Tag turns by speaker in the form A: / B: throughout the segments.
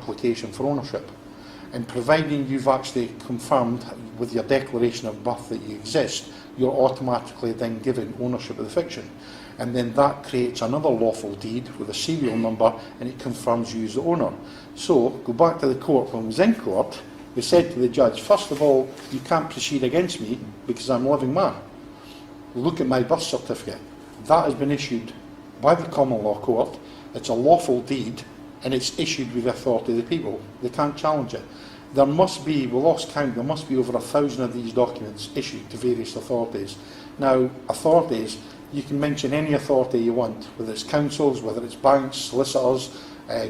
A: application for ownership. And providing you've actually confirmed with your declaration of birth that you exist, you're automatically then given ownership of the fiction. And then that creates another lawful deed with a serial number, and it confirms you as the owner. So, go back to the court. When I was in court, we said to the judge, first of all, you can't proceed against me because I'm a living man. Look at my birth certificate. That has been issued by the common law court. It's a lawful deed, and it's issued with the authority of the people. They can't challenge it. There must be, we lost count, there must be over 1,000 of these documents issued to various authorities. Now, authorities, you can mention any authority you want, whether it's councils, whether it's banks, solicitors,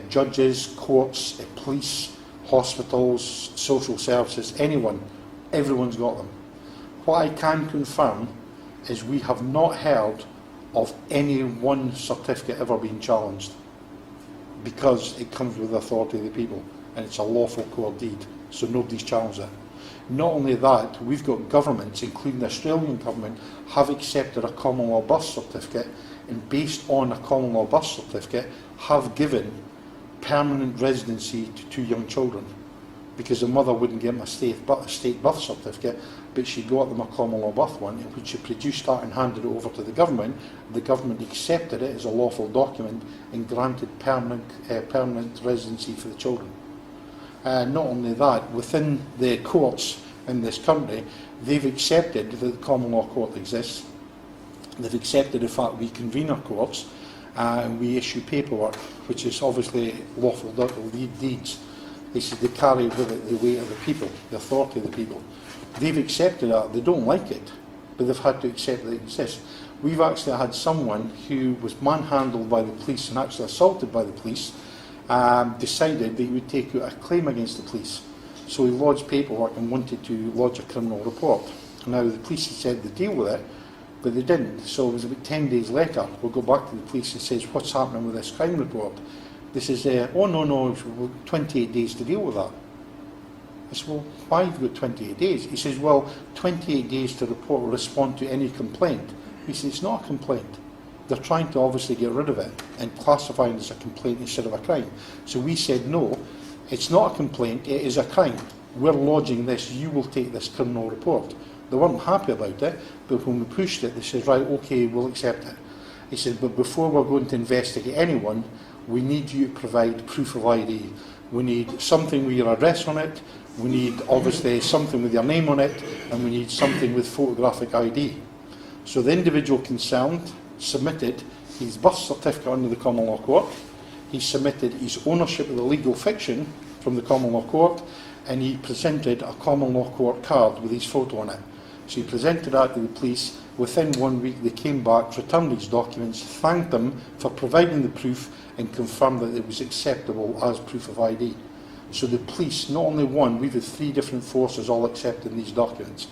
A: judges, courts, police, hospitals, social services, anyone. Everyone's got them. What I can confirm is we have not heard of any one certificate ever being challenged, because it comes with the authority of the people, and it's a lawful court deed, so nobody's challenged it. Not only that, we've got governments, including the Australian government, have accepted a common law birth certificate, and based on a common law birth certificate, have given permanent residency to 2 young children, because the mother wouldn't give them a state birth certificate, but she got them a common law birth one, in which she produced that and handed it over to the government. The government accepted it as a lawful document and granted permanent residency for the children. Not only that, within the courts in this country, they've accepted that the common law court exists. They've accepted the fact we convene our courts and we issue paperwork, which is obviously lawful deeds. They carry with it the weight of the people, the authority of the people. They've accepted that. They don't like it, but they've had to accept that it exists. We've actually had someone who was manhandled by the police and actually assaulted by the police, decided that he would take out a claim against the police. So he lodged paperwork and wanted to lodge a criminal report. Now the police had said they'd deal with it, but they didn't. So it was about 10 days later, we'll go back to the police and says, what's happening with this crime report? They says, oh no, 28 days to deal with that. I said, well, why have you got 28 days? He says, well, 28 days to report or respond to any complaint. He says, it's not a complaint. They're trying to obviously get rid of it and classify it as a complaint instead of a crime. So we said, no, it's not a complaint, it is a crime. We're lodging this, you will take this criminal report. They weren't happy about it, but when we pushed it, they said, right, okay, we'll accept it. He said, but before we're going to investigate anyone, we need you to provide proof of ID. We need something with your address on it, we need obviously something with your name on it, and we need something with photographic ID. So the individual concerned submitted his birth certificate under the common law court, he submitted his ownership of the legal fiction from the common law court, and he presented a common law court card with his photo on it. So he presented that to the police. Within 1 week they came back, returned these documents, thanked them for providing the proof, and confirmed that it was acceptable as proof of ID. So the police, not only one, we've had 3 different forces all accepting these documents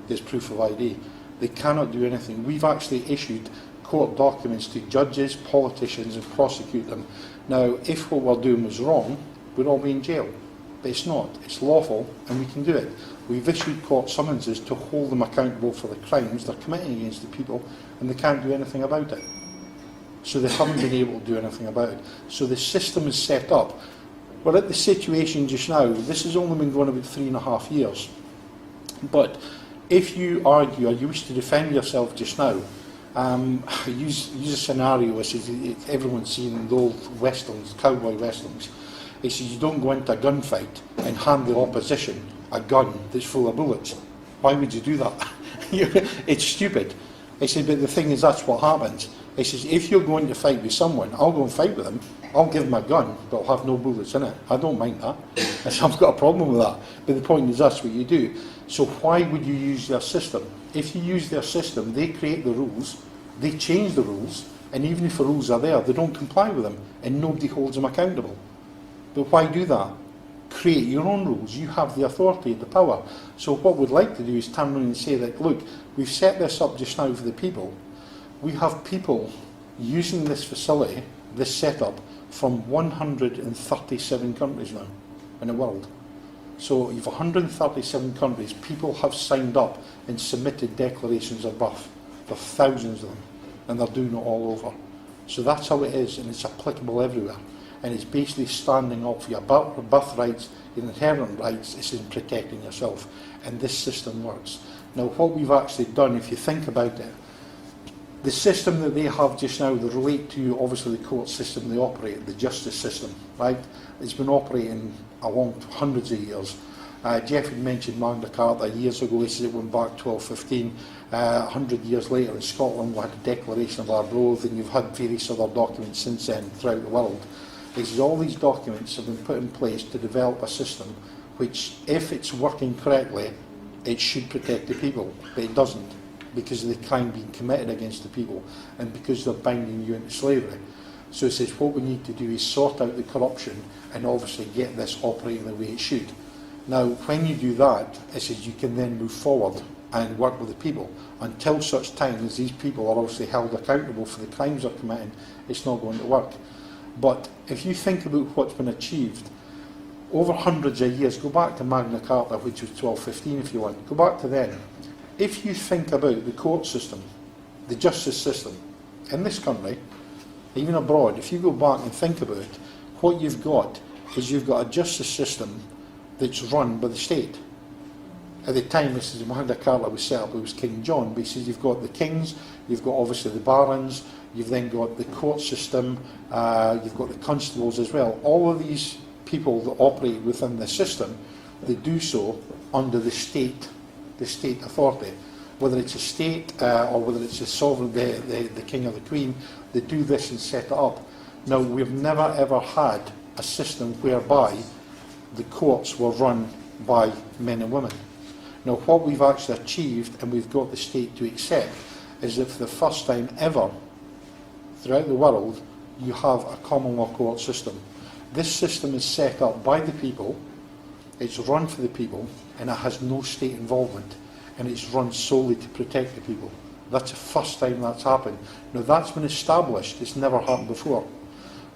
A: as proof of ID. They cannot do anything. We've actually issued court documents to judges, politicians, and prosecute them. Now, if what we're doing was wrong, we'd all be in jail. But it's not. It's lawful, and we can do it. We've issued court summonses to hold them accountable for the crimes they're committing against the people, and they can't do anything about it. So they haven't been able to do anything about it. So the system is set up. We're at the situation just now, this has only been going about 3.5 years. But if you argue, or you wish to defend yourself just now, use a scenario which is everyone's seen the old westerns, cowboy westerns. It says you don't go into a gunfight and hand the opposition a gun that's full of bullets. Why would you do that? It's stupid. He said, but the thing is, that's what happens. He says, if you're going to fight with someone, I'll go and fight with them. I'll give them a gun, but I'll have no bullets in it. I don't mind that. I've got a problem with that. But the point is, that's what you do. So why would you use their system? If you use their system, they create the rules, they change the rules, and even if the rules are there, they don't comply with them, and nobody holds them accountable. But why do that? Create your own rules. You have the authority, the power. So what we'd like to do is turn around and say that, look, we've set this up just now for the people. We have people using this facility, this setup, from 137 countries now in the world. So you've 137 countries, people have signed up and submitted declarations of birth. There are thousands of them, and they're doing it all over. So that's how it is, and it's applicable everywhere. and it's basically standing up for your birthrights, your inherent rights. It's in protecting yourself, and this system works. Now, what we've actually done, if you think about it, the system that they have just now, they relate to obviously the court system they operate, the justice system, right? It's been operating along hundreds of years. Jeff had mentioned Magna Carta years ago. He said it went back 1215. 100 years later in Scotland we had the Declaration of Arbroath, and you've had various other documents since then throughout the world. He says all these documents have been put in place to develop a system which, if it's working correctly, it should protect the people, but it doesn't, because of the crime being committed against the people and because they're binding you into slavery. So he says what we need to do is sort out the corruption and obviously get this operating the way it should. Now, when you do that, it says you can then move forward and work with the people. Until such time as these people are obviously held accountable for the crimes they're committing, it's not going to work. But if you think about what's been achieved over hundreds of years, go back to Magna Carta, which was 1215 if you want, go back to then. If you think about the court system, the justice system in this country, even abroad, if you go back and think about it, what you've got is you've got a justice system that's run by the state. At the time, this is Magna Carta was set up, it was King John, but he says you've got the kings, you've got obviously the barons, you've then got the court system, you've got the constables as well. All of these people that operate within the system, they do so under the state authority. Whether it's a state or whether it's a sovereign, the king or the queen, they do this and set it up. Now, we've never ever had a system whereby the courts were run by men and women. Now, what we've actually achieved, and we've got the state to accept, is that for the first time ever throughout the world, you have a common law court system. This system is set up by the people, it's run for the people, and it has no state involvement, and it's run solely to protect the people. That's the first time that's happened. Now, that's been established, it's never happened before.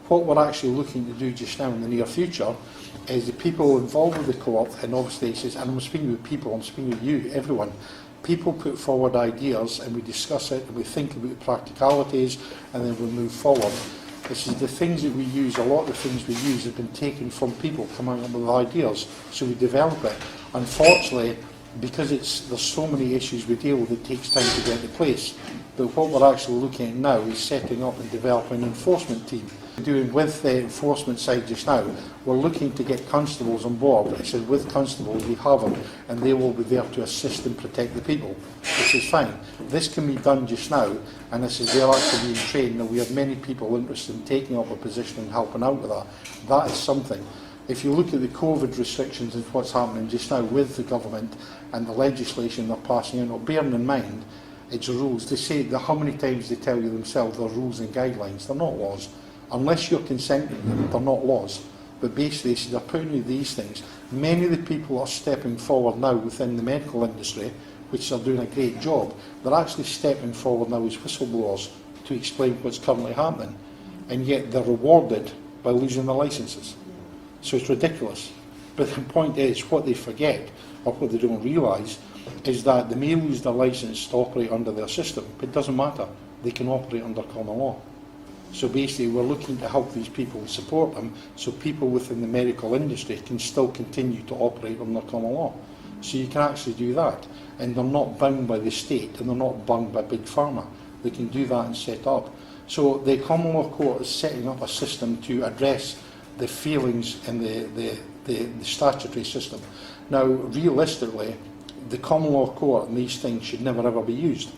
A: What we're actually looking to do just now in the near future is the people involved with the court, and obviously it says, and I'm speaking with people, I'm speaking with you, everyone, people put forward ideas and we discuss it and we think about the practicalities and then we move forward. This is the things that we use, a lot of the things we use have been taken from people coming up with ideas, so we develop it. Unfortunately, because there's so many issues we deal with, it takes time to get into place. But what we're actually looking at now is setting up and developing an enforcement team. Doing with the enforcement side just now, we're looking to get constables on board. I said with constables we have them, and they will be there to assist and protect the people, which is fine. This can be done just now, and this is they're actually being trained. And we have many people interested in taking up a position and helping out with that. That is something. If you look at the COVID restrictions and what's happening just now with the government and the legislation they're passing out, bearing in mind it's rules. They say that how many times they tell you themselves they're rules and guidelines. They're not laws. Unless you're consenting to them, they're not laws. But basically, they're putting you these things. Many of the people are stepping forward now within the medical industry, which are doing a great job. They're actually stepping forward now as whistleblowers to explain what's currently happening. And yet they're rewarded by losing their licences. So it's ridiculous. But the point is, what they forget, or what they don't realise, is that they may lose their licence to operate under their system, but it doesn't matter. They can operate under common law. So basically we're looking to help these people and support them so people within the medical industry can still continue to operate under common law. So you can actually do that, and they're not bound by the state and they're not bound by Big Pharma. They can do that and set up. So the common law court is setting up a system to address the failings in the statutory system. Now, realistically, the common law court and these things should never ever be used.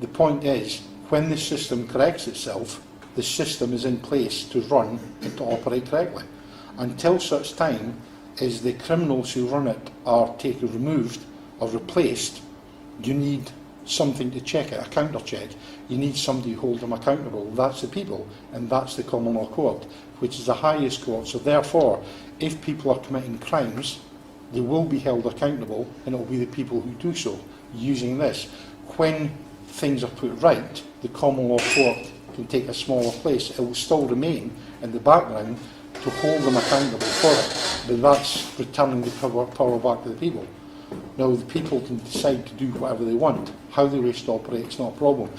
A: The point is, when the system corrects itself, the system is in place to run and to operate correctly. Until such time as the criminals who run it are taken, removed or replaced, you need something to check it, a counter check. You need somebody to hold them accountable. That's the people, and that's the common law court, which is the highest court. So therefore, if people are committing crimes, they will be held accountable, and it will be the people who do so using this. When things are put right, the common law court can take a smaller place. It will still remain in the background to hold them accountable for it, but that's returning the power back to the people. Now, the people can decide to do whatever they want. How they wish to operate is not a problem.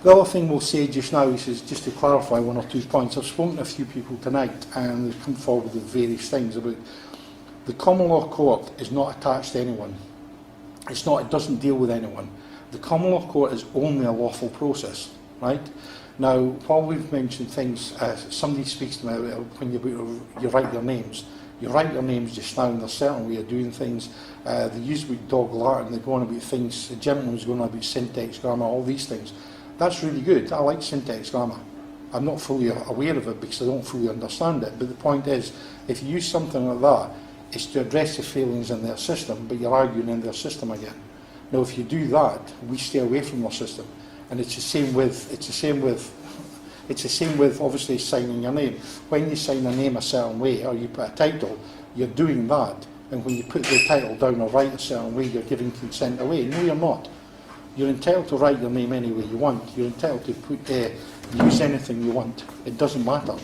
A: The other thing we'll say just now is just to clarify one or two points. I've spoken to a few people tonight and they've come forward with various things about the common law court is not attached to anyone. It doesn't deal with anyone. The common law court is only a lawful process, right? Now, while we've mentioned things, somebody speaks to me about when you write your names. You write your names just now and there's a certain way of doing things. They use about dog Latin, they're going about things, the gentleman was going about syntax, grammar, all these things. That's really good. I like syntax grammar. I'm not fully aware of it because I don't fully understand it. But the point is, if you use something like that, it's to address the failings in their system, but you're arguing in their system again. Now, if you do that, we stay away from their system. And it's the same with obviously signing your name. When you sign a name a certain way, or you put a title, you're doing that. And when you put the title down or write a certain way, you're giving consent away. No, you're not. You're entitled to write your name any way you want. You're entitled to use anything you want. It doesn't matter.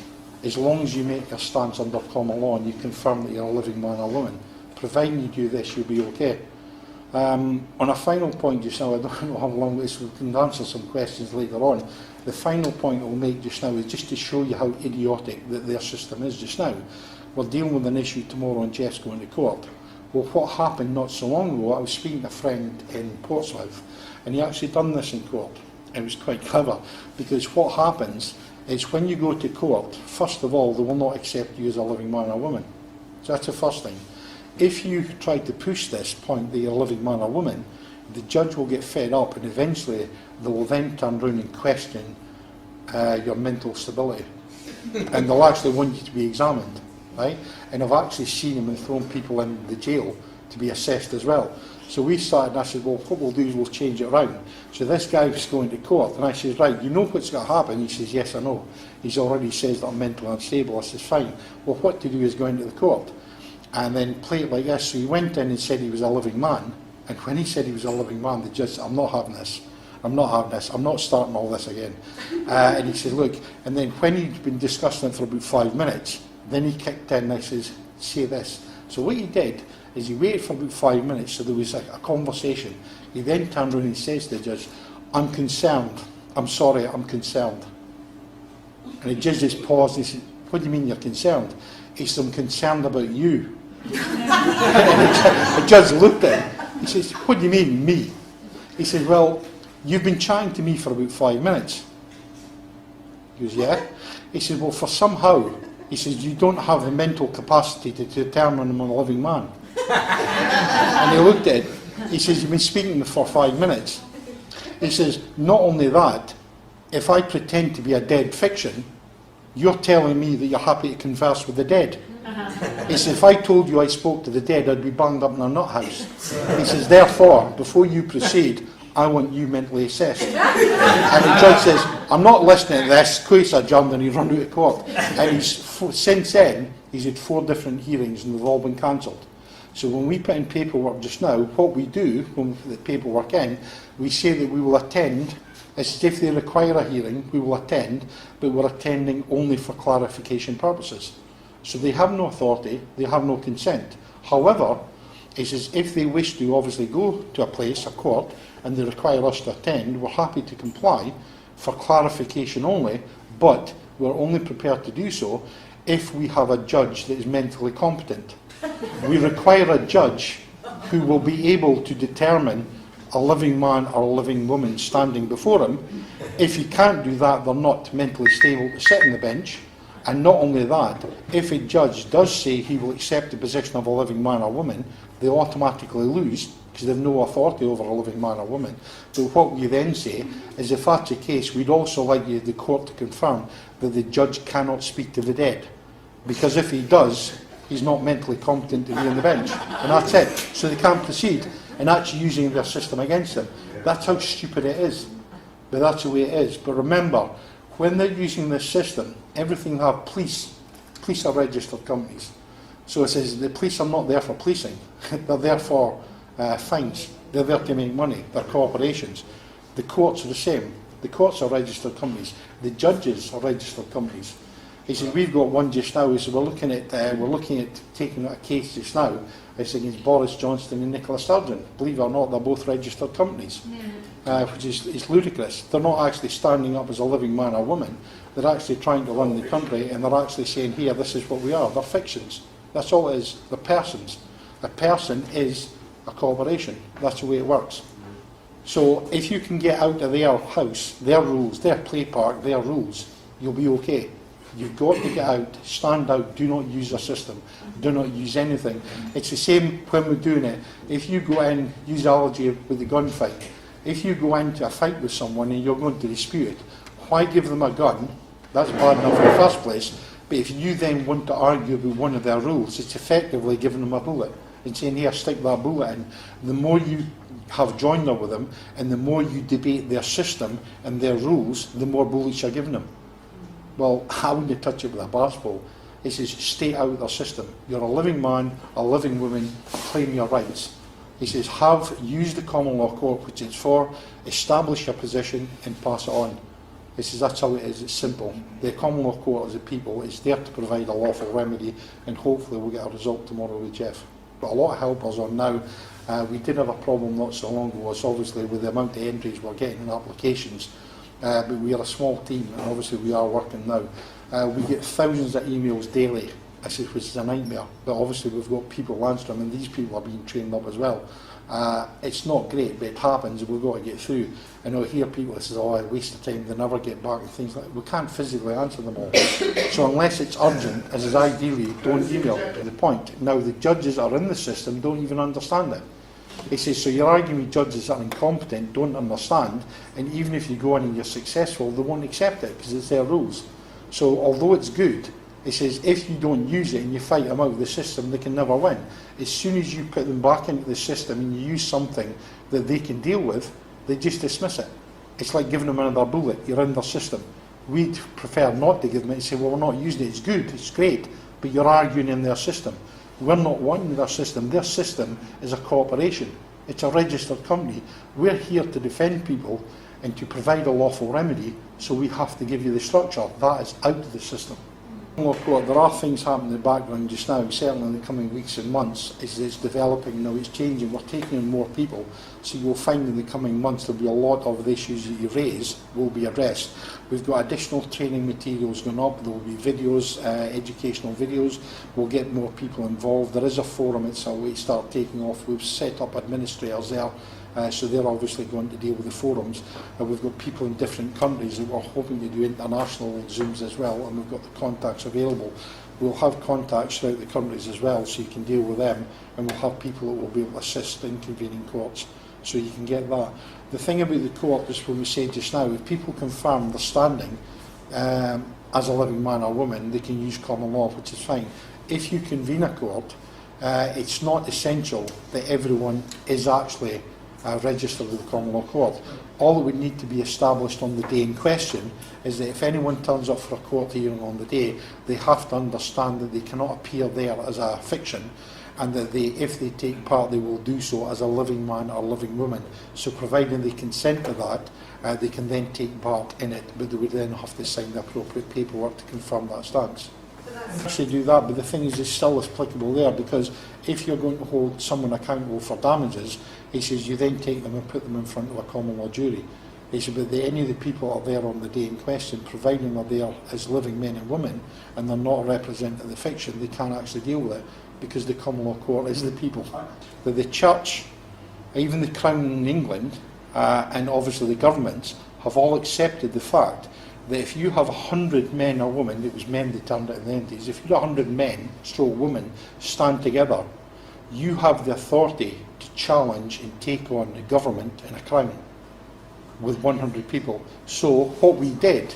A: As long as you make your stance under common law and you confirm that you're a living man or woman, providing you do this, you'll be okay. On a final point just now, I don't know how long this we can answer some questions later on. The final point I'll make just now is just to show you how idiotic that their system is just now. We're dealing with an issue tomorrow and Jeff's going to court. Well, what happened not so long ago, I was speaking to a friend in Portsmouth and he actually done this in court. It was quite clever because what happens is when you go to court, first of all, they will not accept you as a living man or woman. So that's the first thing. If you try to push this point that you're a living man or woman, the judge will get fed up and eventually they will then turn around and question your mental stability. And they'll actually want you to be examined, right? And I've actually seen them and thrown people in the jail to be assessed as well. So we started and I said, well, what we'll do is we'll change it around. So this guy was going to court and I said, right, you know what's going to happen? He says, yes, I know. He's already says that I'm mentally unstable. I says, fine. Well, what to do is go into the court and then play it like this. So he went in and said he was a living man. And when he said he was a living man, the judge said, I'm not having this. I'm not having this. I'm not starting all this again. And he said, look, and then when he'd been discussing it for about 5 minutes, then he kicked in and I says, say this. So what he did is he waited for about 5 minutes, so there was a conversation. He then turned around and he says to the judge, I'm concerned. I'm sorry, I'm concerned. And the judge just paused and he said, what do you mean you're concerned? He said, I'm concerned about you. The judge looked at him. He says, what do you mean, me? He said, well, you've been chatting to me for about 5 minutes. He goes, yeah. He said, well, for somehow, he says, you don't have the mental capacity to determine I'm a living man. And he looked at it. He says, you've been speaking for 5 minutes. He says, not only that, if I pretend to be a dead fiction, you're telling me that you're happy to converse with the dead. He says, if I told you I spoke to the dead, I'd be banged up in a nut house. He says, therefore, before you proceed, I want you mentally assessed. And the judge says, I'm not listening to this. Case adjourned and he run out of court. And since then, he's had 4 different hearings and they've all been cancelled. So when we put in paperwork just now, what we do, when we put the paperwork in, we say that we will attend, as if they require a hearing, we will attend, but we're attending only for clarification purposes. So they have no authority, they have no consent. However, it says if they wish to obviously go to a place, a court, and they require us to attend, we're happy to comply for clarification only, but we're only prepared to do so if we have a judge that is mentally competent. We require a judge who will be able to determine a living man or a living woman standing before him. If he can't do that, they're not mentally stable to sit on the bench. And not only that, if a judge does say he will accept the position of a living man or woman, they automatically lose because they have no authority over a living man or woman. But what we then say is if that's the case, we'd also like the court to confirm that the judge cannot speak to the dead. Because if he does, he's not mentally competent to be on the bench. And that's it. So they can't proceed. And that's using their system against them. That's how stupid it is. But that's the way it is. But remember, when they're using this system, everything they have police. Police are registered companies. So it says the police are not there for policing. They're there for fines. They're there to make money. They're corporations. The courts are the same. The courts are registered companies. The judges are registered companies. He said, we've got one just now. He said, we're looking at taking a case just now It's against Boris Johnson and Nicola Sturgeon. Believe it or not, they're both registered companies, which is ludicrous. They're not actually standing up as a living man or woman. They're actually trying to run the country, and they're actually saying, here, this is what we are. They're fictions. That's all it is. They're persons. A person is a corporation. That's the way it works. So if you can get out of their house, their rules, their play park, their rules, you'll be okay. You've got to get out, stand out, do not use a system, do not use anything. It's the same when we're doing it. If you go in, use the analogy with the gunfight. If you go into a fight with someone and you're going to dispute it, why give them a gun? That's bad enough in the first place. But if you then want to argue with one of their rules, it's effectively giving them a bullet and saying, here, stick that bullet in. The more you have joined up with them and the more you debate their system and their rules, the more bullets you're giving them. Well, I wouldn't touch it with a basketball. It says, stay out of their system. You're a living man, a living woman, claim your rights. He says, use the common law court, which it's for, establish your position and pass it on. He says, that's how it is, it's simple. The common law court as a people is there to provide a lawful remedy, and hopefully we'll get a result tomorrow with Jeff. But a lot of helpers on now. We did have a problem not so long ago, so obviously with the amount of entries we're getting in applications. But we are a small team, and obviously we are working now. We get thousands of emails daily, which is a nightmare. But obviously we've got people answering, and these people are being trained up as well. It's not great, but it happens, and we've got to get through. And I hear people that say, oh, I waste of time, they never get back, and things like that. We can't physically answer them all. So unless it's urgent, as is ideally, don't email to the point. Now, the judges that are in the system don't even understand it. He says, so you're arguing with judges that are incompetent, don't understand, and even if you go in and you're successful, they won't accept it because it's their rules. So although it's good, he says, if you don't use it and you fight them out of the system, they can never win. As soon as you put them back into the system and you use something that they can deal with, they just dismiss it. It's like giving them another bullet. You're in their system. We'd prefer not to give them it and say, well, we're not using it, it's good, it's great, but you're arguing in their system. We're not wanting their system. Their system is a corporation. It's a registered company. We're here to defend people and to provide a lawful remedy, so we have to give you the structure. That is out of the system. There are things happening in the background just now, certainly in the coming weeks and months. It's developing now, it's changing, we're taking in more people, so you'll find in the coming months there'll be a lot of the issues that you raise will be addressed. We've got additional training materials going up, there will be videos, educational videos, we'll get more people involved. There is a forum, it's a way to start taking off. We've set up administrators there, so they're obviously going to deal with the forums. We've got people in different countries that we're hoping to do international Zooms as well, and we've got the contacts available. We'll have contacts throughout the countries as well, so you can deal with them, and we'll have people that will be able to assist in convening courts, so you can get that. The thing about the court is, when we said just now, if people confirm their standing as a living man or woman, they can use common law, which is fine. If you convene a court, it's not essential that everyone is actually registered with the common law court. All that would need to be established on the day in question is that if anyone turns up for a court hearing on the day, they have to understand that they cannot appear there as a fiction, and that if they take part, they will do so as a living man or living woman. So providing they consent to that, they can then take part in it, but they would then have to sign the appropriate paperwork to confirm that stance. Actually do that, but the thing is, it's still applicable there, because if you're going to hold someone accountable for damages, he says you then take them and put them in front of a common law jury. He said, but any of the people that are there on the day in question, providing they're there as living men and women and they're not representing the fiction, they can't actually deal with it, because the common law court is the people. That the church, even the Crown in England, and obviously the governments, have all accepted the fact that if you have 100 men or women, it was men that turned it in the 90s, if you have 100 men, stroke women, stand together, you have the authority to challenge and take on the government and a crown with 100 people. So what we did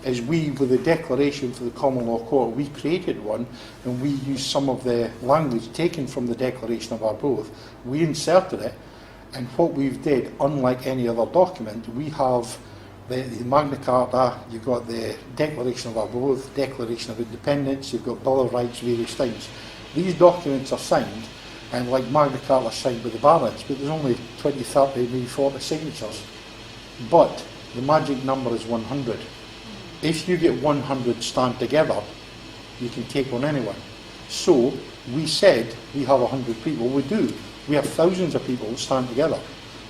A: is we, with the declaration for the common law court, we created one, and we used some of the language taken from the Declaration of Arbroath. We inserted it, and what we've did, unlike any other document, we have the Magna Carta, you've got the Declaration of Arbroath, Declaration of Independence, you've got Bill of Rights, various things. These documents are signed, and like Magna Carta signed by the barons, but there's only 20, 30, maybe 40 signatures. But the magic number is 100. If you get 100 stand together, you can take on anyone. So We said we have 100 people. We do. We have thousands of people who stand together.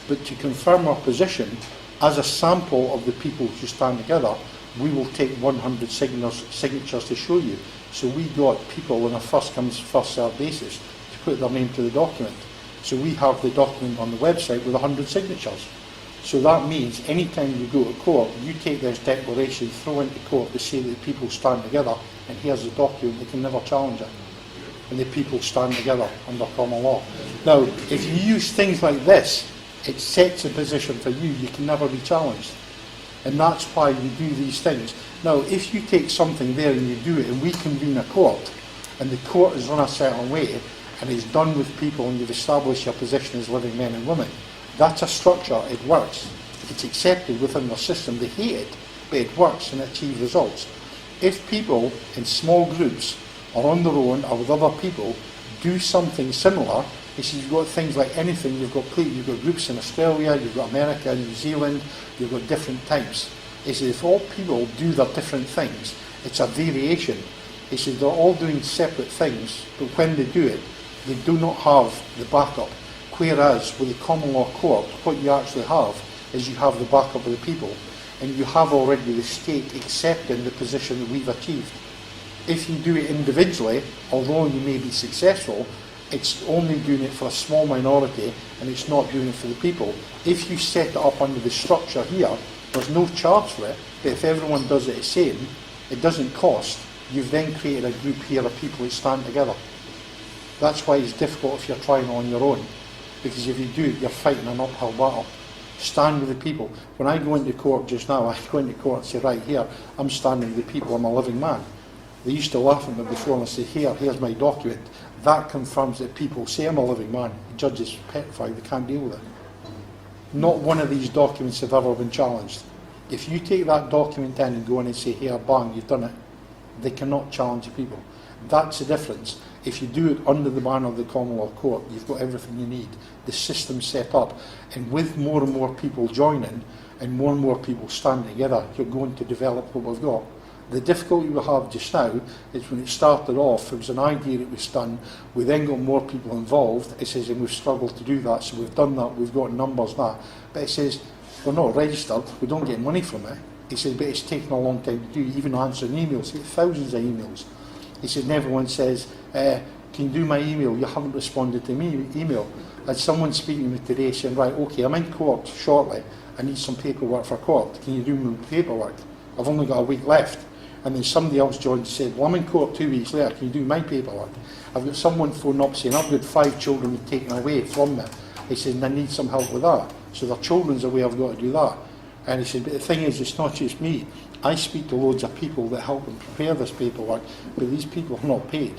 A: But to confirm our position, as a sample of the people who stand together, we will take 100 signatures to show you. So we got people on a first come, first served basis to put their name to the document. So we have the document on the website with 100 signatures. So that means anytime you go to court, you take this declaration, throw into court to say that people stand together, and here's the document, they can never challenge it. And the people stand together under common law. Now, if you use things like this, it sets a position for you, you can never be challenged. And that's why you do these things. Now, if you take something there and you do it, and we convene a court, and the court is run a certain way, and it's done with people, and you've established your position as living men and women, that's a structure, it works. It's accepted within the system. They hate it, but it works and it achieves results. If people in small groups or on their own or with other people do something similar, you've got things like anything, you've got groups in Australia, you've got America, New Zealand, you've got different types. If all people do their different things, it's a variation. They're all doing separate things, but when they do it, they do not have the backup. Whereas with the common law court, what you actually have is you have the backup of the people, and you have already the state accepting the position that we've achieved. If you do it individually, although you may be successful, it's only doing it for a small minority, and it's not doing it for the people. If you set it up under the structure here, there's no charge for it, but if everyone does it the same, it doesn't cost. You've then created a group here of people that stand together. That's why it's difficult if you're trying on your own. Because if you do it, you're fighting an uphill battle. Stand with the people. When I go into court just now, I go into court and say, right here, I'm standing with the people, I'm a living man. They used to laugh at me before and I say, here's my document. That confirms that people say I'm a living man. The judge is petrified, they can't deal with it. Not one of these documents have ever been challenged. If you take that document in and go in and say, here, bang, you've done it, they cannot challenge the people. That's the difference. If you do it under the banner of the common law court, you've got everything you need. The system's set up. And with more and more people joining and more people standing together, you're going to develop what we've got. The difficulty we have just now is when it started off, it was an idea that was done, we then got more people involved, it says, and we've struggled to do that, so we've done that, we've got numbers that. But it says, we're not registered, we don't get money from it. He said, but it's taken a long time to do, even answering emails, thousands of emails. He said, and everyone says, can you do my email? You haven't responded to me email. And someone speaking to me today saying, right, okay, I'm in court shortly, I need some paperwork for court, can you do my paperwork? I've only got a week left. And then somebody else joined and said, well, I'm in court 2 weeks later, can you do my paperwork? I've got someone phoned up saying, I've got 5 children taken away from me. He said, I need some help with that. So their children's away, I've got to do that. And he said, but the thing is, it's not just me. I speak to loads of people that help them prepare this paperwork, but these people are not paid.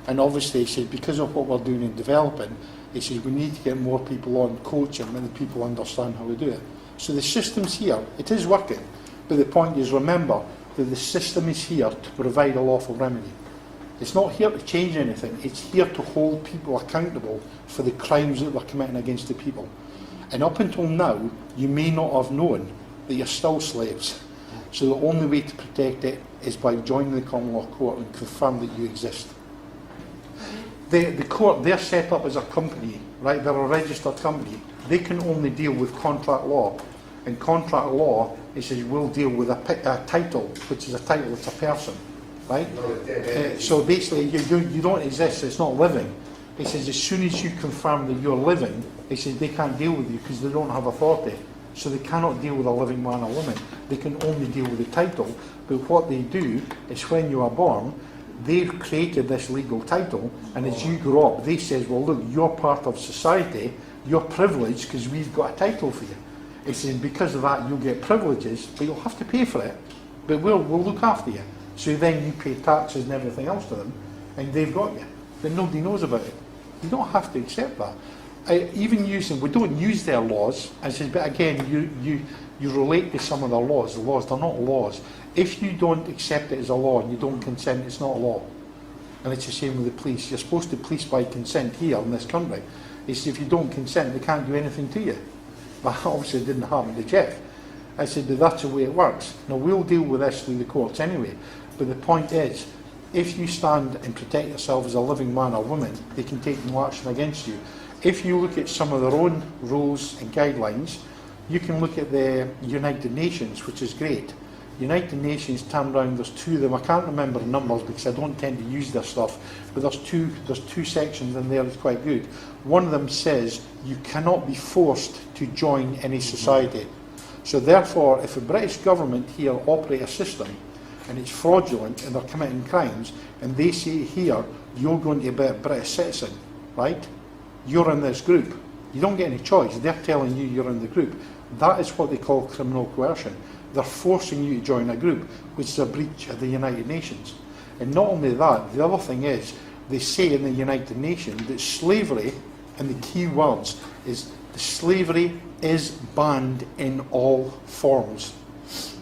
A: And obviously, he said, because of what we're doing in developing, he said, we need to get more people on coaching and the people understand how we do it. So the system's here, it is working. But the point is, remember that the system is here to provide a lawful remedy. It's not here to change anything, it's here to hold people accountable for the crimes that they're committing against the people. And up until now, you may not have known that you're still slaves. So the only way to protect it is by joining the common law court and confirm that you exist. The court, they're set up as a company, right? They're a registered company. They can only deal with contract law. And contract law, it says, will deal with a title, which is a title, it's a person, right? So basically, you don't exist, it's not living. It says, as soon as you confirm that you're living, it says they can't deal with you because they don't have authority. So they cannot deal with a living man or woman. They can only deal with the title. But what they do is when you are born, they've created this legal title, and as you grow up, they say, well, look, you're part of society, you're privileged because we've got a title for you. It says, because of that, you'll get privileges, but you'll have to pay for it, but we'll look after you. So then you pay taxes and everything else to them, and they've got you. But nobody knows about it. You don't have to accept that. Even using, we don't use their laws, I says, but again, you relate to some of their laws. The laws, they're not laws. If you don't accept it as a law and you don't consent, it's not a law. And it's the same with the police. You're supposed to police by consent here in this country. It's if you don't consent, they can't do anything to you. But obviously it didn't happen to Jeff. I said, but that's the way it works. Now we'll deal with this through the courts anyway. But the point is, if you stand and protect yourself as a living man or woman, they can take no action against you. If you look at some of their own rules and guidelines, you can look at the United Nations, which is great. United Nations turned around, there's two of them, I can't remember the numbers because I don't tend to use their stuff, but there's two sections in there that's quite good. One of them says you cannot be forced to join any society. So therefore, if the British government here operate a system and it's fraudulent and they're committing crimes, and they say here, you're going to be a British citizen, right? You're in this group. You don't get any choice. They're telling you you're in the group. That is what they call criminal coercion. They're forcing you to join a group, which is a breach of the United Nations. And not only that, the other thing is, they say in the United Nations that slavery, and the key words, is slavery is banned in all forms.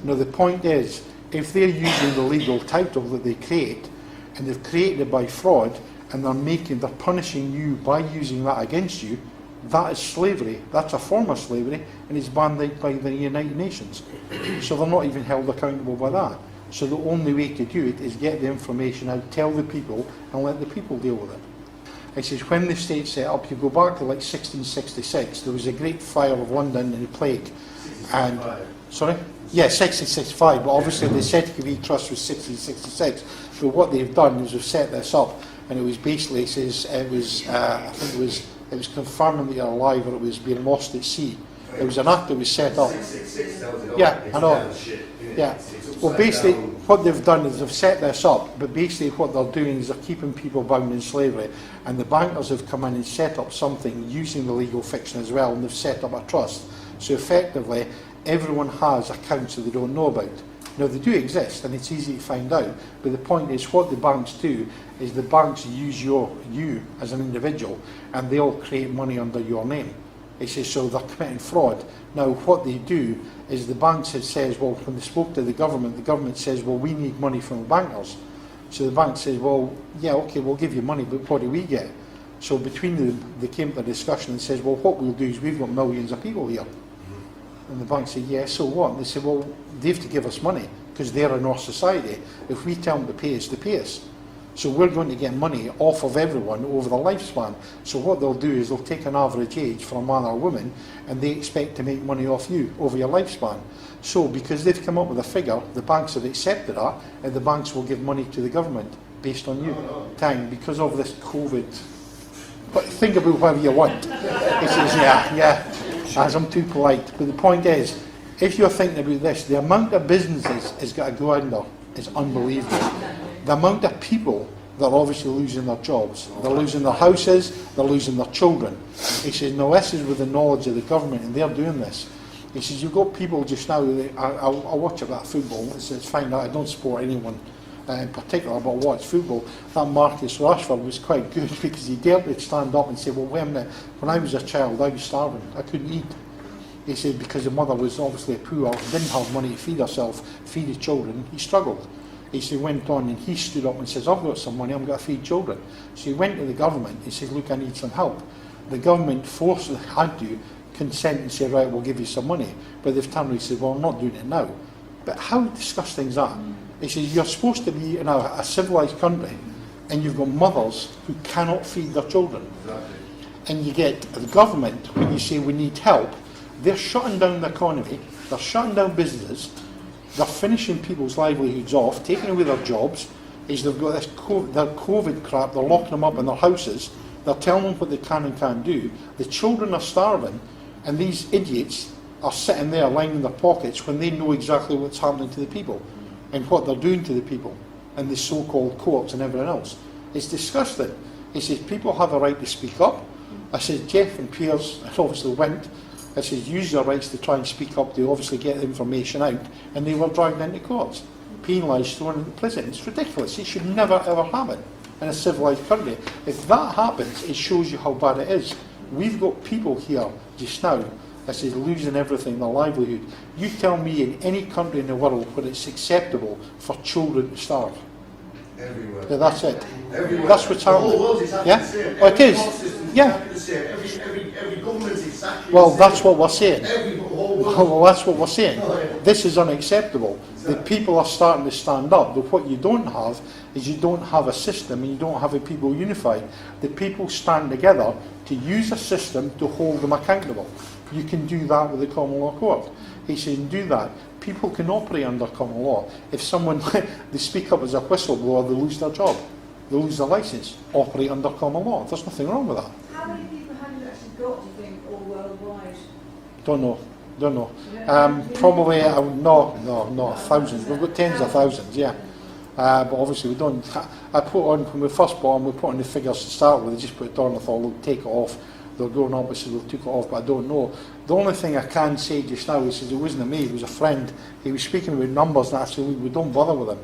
A: Now the point is, if they're using the legal title that they create, and they've created it by fraud, and they're punishing you by using that against you, that is slavery. That's a form of slavery, and it's banned by the United Nations. So they're not even held accountable by that. So the only way to do it is get the information out, tell the people, and let the people deal with it. It says when the state set up, you go back to like 1666, there was a great fire of London and the plague. And sorry? Yeah, 1665, but obviously the Asserting Trust was 1666. So what they've done is they've set this up, and it was basically, it says, it was, I think it was confirming that you're alive, or it was being lost at sea. It was an act that was set up. Yeah, I know. Yeah. Well, basically, what they've done is they've set this up, but basically what they're doing is they're keeping people bound in slavery, and the bankers have come in and set up something using the legal fiction as well, and they've set up a trust. So effectively, everyone has accounts that they don't know about. Now, they do exist, and it's easy to find out, but the point is what the banks do is the banks use you as an individual, and they'll create money under your name. It says, so they're committing fraud. Now, what they do is the banks says, well, when they spoke to the government says, well, we need money from the bankers. So the bank says, well, yeah, okay, we'll give you money, but what do we get? So between them, they came to a discussion and says, well, what we'll do is we've got millions of people here. And the bank said, yeah, so what? And they said, well, they have to give us money because they're in our society. If we tell them to pay us, they pay us. So we're going to get money off of everyone over the lifespan. So what they'll do is they'll take an average age for a man or a woman, and they expect to make money off you over your lifespan. So because they've come up with a figure, the banks have accepted that, and the banks will give money to the government based on you. Time, because of this COVID. But think about whatever you want. It says, yeah, as I'm too polite. But the point is, if you're thinking about this, the amount of businesses it's got to go under is unbelievable. The amount of people that are obviously losing their jobs, they're losing their houses, they're losing their children. He says, no, this is with the knowledge of the government, and they're doing this. He says, you've got people just now, I watch about football, it's fine, I don't support anyone in particular, but I watch football. That Marcus Rashford was quite good because he dared to stand up and say, well, wait a minute, when I was a child, I was starving, I couldn't eat. He said, because the mother was obviously poor, didn't have money to feed herself, feed his children, he struggled. He said, went on and he stood up and says, I've got some money, I'm going to feed children. So he went to the government, he said, look, I need some help. The government had to consent and say, right, we'll give you some money. But they've turned around and said, well, I'm not doing it now. But how disgusting is that? He says, you're supposed to be in a civilised country, and you've got mothers who cannot feed their children. Exactly. And you get the government, when you say we need help, they're shutting down the economy, they're shutting down businesses, they're finishing people's livelihoods off, taking away their jobs. Is they've got this their COVID crap, they're locking them up in their houses, they're telling them what they can and can't do. The children are starving, and these idiots are sitting there lining their pockets when they know exactly what's happening to the people and what they're doing to the people and the so-called courts and everything else. It's disgusting. He says people have a right to speak up. I said Jeff and Piers obviously went. I said use your rights to try and speak up to obviously get the information out, and they were dragged into courts, penalised, thrown into prison. It's ridiculous. It should never ever happen in a civilised country. If that happens, it shows you how bad it is. We've got people here just now that says losing everything, their livelihood. You tell me in any country in the world where it's acceptable for children to starve.
B: Everywhere.
A: Yeah, that's it.
B: Everywhere.
A: That's what's happening.
B: The whole world is exactly
A: yeah?
B: the same.
A: Oh, it is. Yeah.
B: Exactly the same. Every government is exactly
A: well,
B: the same.
A: that's what we're saying.
B: Every whole world.
A: Well, that's what we're saying.
B: Oh, yeah.
A: This is unacceptable. The people are starting to stand up. But what you don't have is you don't have a system and you don't have the people unified. The people stand together to use a system to hold them accountable. You can do that with the common law court. He said, do that. People can operate under common law. If someone, they speak up as a whistleblower, they lose their job. They lose their licence. Operate under common law. There's nothing wrong with that.
B: How many people have you actually got, do you think, all worldwide?
A: Don't know. Probably, no, thousands. We've got tens of thousands, yeah. But obviously we don't. I put on, when we first bought them, we put on the figures to start with. They just put it on, I thought they'll take it off. They're going up, I said they'll take it off, but I don't know. The only thing I can say just now, he says, it wasn't me, it was a friend. He was speaking about numbers and I said, we don't bother with them.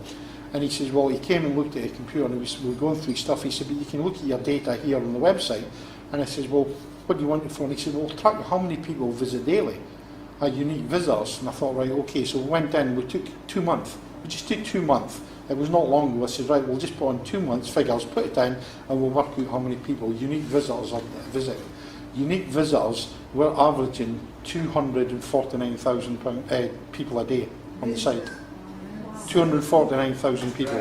A: And he says, well, he came and looked at the computer and we were going through stuff. He said, but you can look at your data here on the website. And I said, well, what do you want it for? And he said, well, track how many people visit daily. Unique visitors. And I thought, right, okay, so we went in, we took 2 months. We just took 2 months. It was not long ago. I said, right, we'll just put on 2 months figures, put it down, and we'll work out how many people unique visitors are visiting. Unique visitors, we're averaging 249,000 people a day on the site. 249,000 people.